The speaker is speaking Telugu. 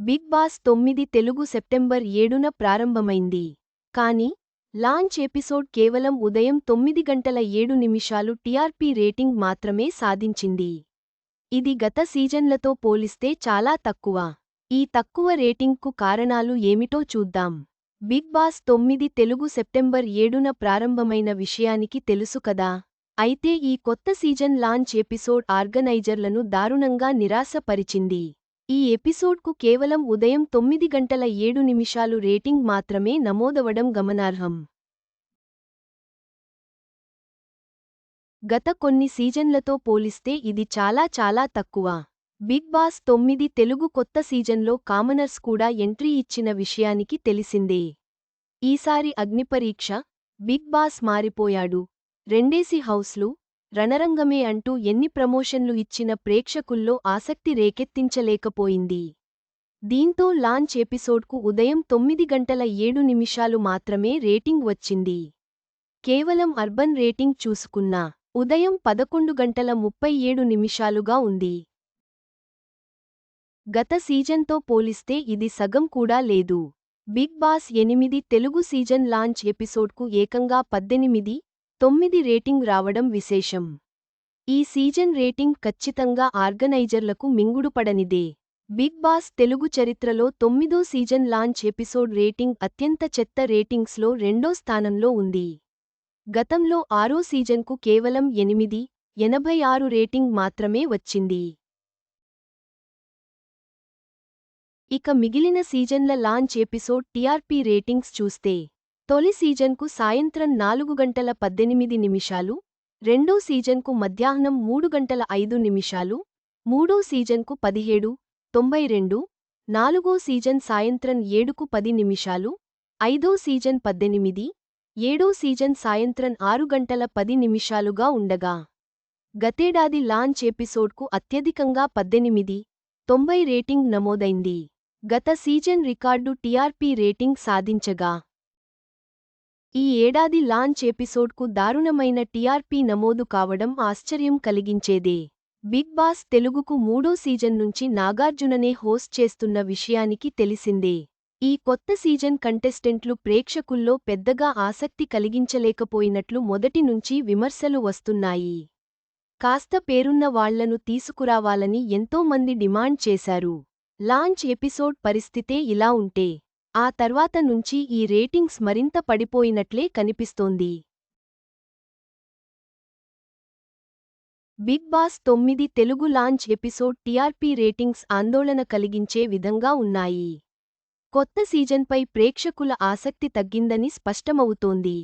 బిగ్ బాస్ 9 తెలుగు సెప్టెంబర్ 7న ప్రారంభమైంది. కానీ, లాంచ్ ఎపిసోడ్ కేవలం ఉదయం 9 గంటల 7 నిమిషాలు టీఆర్పీ రేటింగ్ మాత్రమే సాధించింది. ఇది గత సీజన్లతో పోలిస్తే చాలా తక్కువ. ఈ తక్కువ రేటింగ్కు కారణాలు ఏమిటో చూద్దాం. బిగ్ బాస్ 9 తెలుగు సెప్టెంబర్ 7న ప్రారంభమైన విషయానికి తెలుసు కదా. అయితే ఈ కొత్త సీజన్ లాంచ్ ఎపిసోడ్ ఆర్గనైజర్లను దారుణంగా నిరాశపరిచింది. ఈ ఎపిసోడ్కు కేవలం ఉదయం 9 గంటల 7 నిమిషాలు రేటింగ్ మాత్రమే నమోదవడం గమనార్హం. గత కొన్ని సీజన్లతో పోలిస్తే ఇది చాలా తక్కువ. బిగ్ బాస్ 9 తెలుగు కొత్త సీజన్లో కామనర్స్ కూడా ఎంట్రీ ఇచ్చిన విషయానికి తెలిసిందే. ఈసారి అగ్నిపరీక్ష, బిగ్ బాస్ మారిపోయాడు, రెండేసి హౌస్లు, రణరంగమే అంటూ ఎన్ని ప్రమోషన్లు ఇచ్చిన ప్రేక్షకుల్లో ఆసక్తి రేకెత్తించలేకపోయింది. దీంతో లాంచ్ ఎపిసోడ్కు ఉదయం 9 గంటల 7 నిమిషాలు మాత్రమే రేటింగ్ వచ్చింది. కేవలం అర్బన్ రేటింగ్ చూసుకున్నా ఉదయం 11 గంటల 37 నిమిషాలుగా ఉంది. గత సీజన్తో పోలిస్తే ఇది సగం కూడా లేదు. Bigg Boss 8 Telugu season launch ఎపిసోడ్కు ఏకంగా 18.9 రేటింగ్ రావడం విశేషం. ఈ సీజన్ రేటింగ్ ఖచ్చితంగా ఆర్గనైజర్లకు మింగుడుపడనిదే. బిగ్ బాస్ తెలుగు చరిత్రలో 9దో సీజన్ లాంచ్ ఎపిసోడ్ రేటింగ్ అత్యంత చెత్త రేటింగ్స్లో రెండో స్థానంలో ఉంది. గతంలో 6వ సీజన్కు కేవలం 8.86 రేటింగ్ మాత్రమే వచ్చింది. ఇక మిగిలిన సీజన్ల లాంచ్ ఎపిసోడ్ టీఆర్పీ రేటింగ్స్ చూస్తే, తొలి సీజన్కు సాయంత్రం 4 గంటల 18 నిమిషాలు, రెండో సీజన్కు మధ్యాహ్నం 3 గంటల 5 నిమిషాలు, మూడో సీజన్కు 17.92, నాలుగో సీజన్ సాయంత్రం 7కు 10 నిమిషాలు, ఐదో సీజన్ 18, ఏడో సీజన్ సాయంత్రం 6 గంటల 10 నిమిషాలుగా ఉండగా, గతేడాది లాంచ్ ఎపిసోడ్కు అత్యధికంగా 18.90 రేటింగ్ నమోదైంది. గత సీజన్ రికార్డు టీఆర్పీ రేటింగ్ సాధించగా, ఈ ఏడాది లాంచ్ ఎపిసోడ్కు దారుణమైన టీఆర్పీ నమోదు కావడం ఆశ్చర్యం కలిగించేదే. బిగ్ బాస్ తెలుగుకు 3వ సీజన్ నుంచి నాగార్జుననే హోస్ట్ చేస్తున్న విషయానికి తెలిసిందే. ఈ కొత్త సీజన్ కంటెస్టెంట్లు ప్రేక్షకుల్లో పెద్దగా ఆసక్తి కలిగించలేకపోయినట్లు మొదటి నుంచి విమర్శలు వస్తున్నాయి. కాస్త పేరున్న వాళ్లను తీసుకురావాలని ఎంతోమంది డిమాండ్ చేశారు. లాంచ్ ఎపిసోడ్ పరిస్థితే ఇలా ఉంటే, ఆ తర్వాత నుంచి ఈ రేటింగ్స్ మరింత పడిపోయినట్లే కనిపిస్తోంది. Bigg Boss 9 Telugu launch episode TRP ratings ఆందోళన కలిగించే విధంగా ఉన్నాయి. కొత్త సీజన్పై ప్రేక్షకుల ఆసక్తి తగ్గిందని స్పష్టమవుతోంది.